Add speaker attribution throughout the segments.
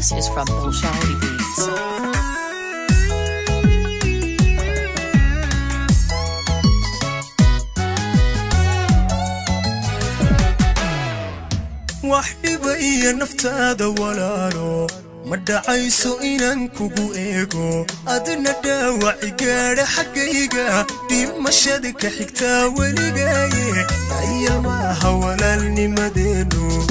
Speaker 1: This is from Bolshoi Beats.
Speaker 2: وحدي بأي نفتاد ولالو مدعيسو إنان كوكو إيغو أدنا داوعي قاري حقيقة دي مشادك حكتا ولقاي أي الماها ولالني مدينو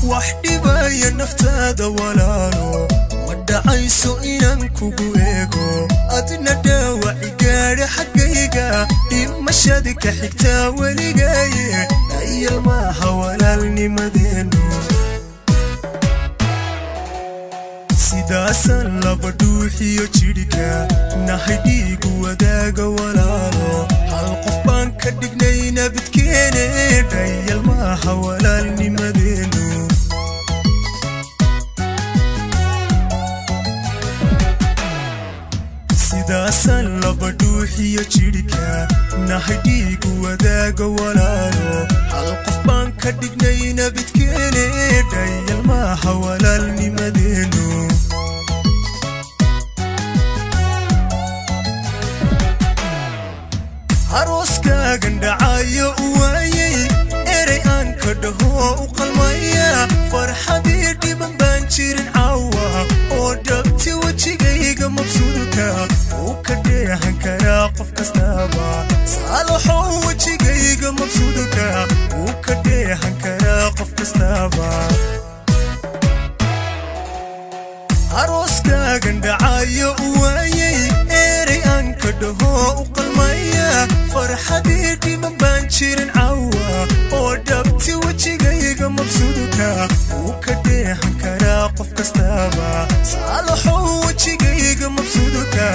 Speaker 2: وحدي بأي نفتاد ولالو مدعيسو إنان كوكو إيغو أدنا داوعي قاري حقيقة دي مشادك حكتا ولقاي أي الماها ولالني مدينو sidaasan laba dhuuxiyo jidhka naxidhiigu wadaaga walaalo hal qof baan ka dhignayna bidkeene dhayal maaha walaalnimadeenu sidaasan laba dhuuxiyo jidhka naxidhiigu wadaaga walaalo hal qof baan ka dhignayna bidkeene dhayal maaha walaalnimadeenu aroska gandhacayo waayay erey aan ka dhaho u qalmaya farxadii dhiban baan jirin caawa oo dhabti wajigayga mabsuudka uu ka dheehan karaa qof kastaba saalaxow wajigayga mabsuudka uu ka dheehan karaa qof kastaba aroska gandhacayo waayay erey aan ka dhaho u qalmaya farxadii dhiban baan jirin caawa oo dhabti wajigayga mabsuudka uu ka dheehan karaa qof kastaba saalaxow wajigayga mabsuudka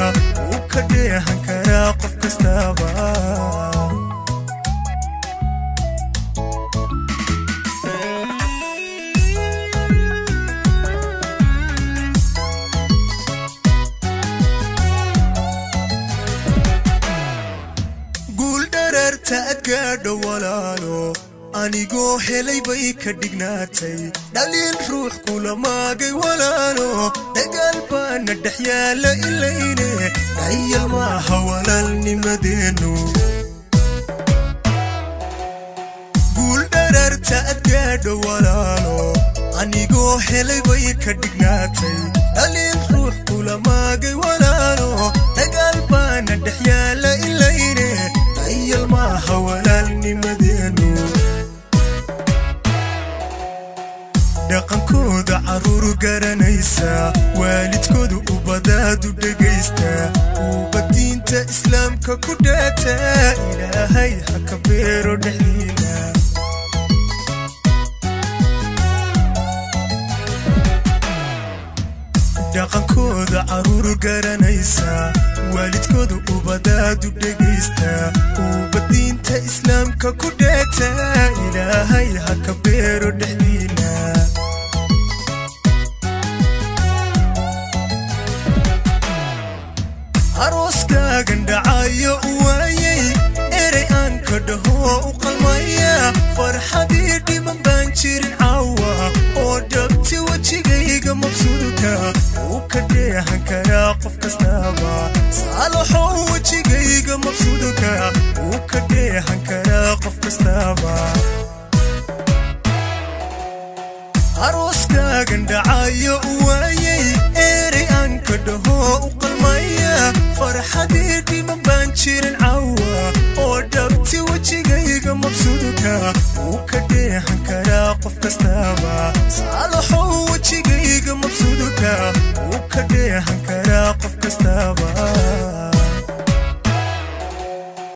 Speaker 2: uu ka dheehan karaa qof kastaba تأكد ولالو أنيقو هلي بيك دقناتي دليل روح كل ما قي ولالو دقلبان الدحيال إليني دايل ما هولالني مدينو قول درر تأكد ولالو أنيقو هلي بيك دقناتي دليل روح كل ما قي ولالو دقلبان الدحيال إليني دايل ما هولالني مدينو dhaqankooda caruur garanaysa waalidkooda ubadaadu dhagaysta kuuba diinta islaamka ku dhaata ilaahay ha ka beero dhexdiina dhaqankooda caruur garanaysa waalidkooda ubadaadu dhagaysta kuuba diinta islaamka ku dhaata ilaahay ha ka beero dhexdiina aroska gandhacayo waayay erey aan ka dhaho u qalmaya farxadii dhiban baan jirin caawa oo dhabti wajigayga mabsuudka uu ka dheehan karaa qof kastaba saalaxow wajigayga mabsuudka uu ka dheehan karaa qof kastaba aroska gandhacayo waayay erey aan ka dhaho u qalmaya farxadii dhiban baan jirin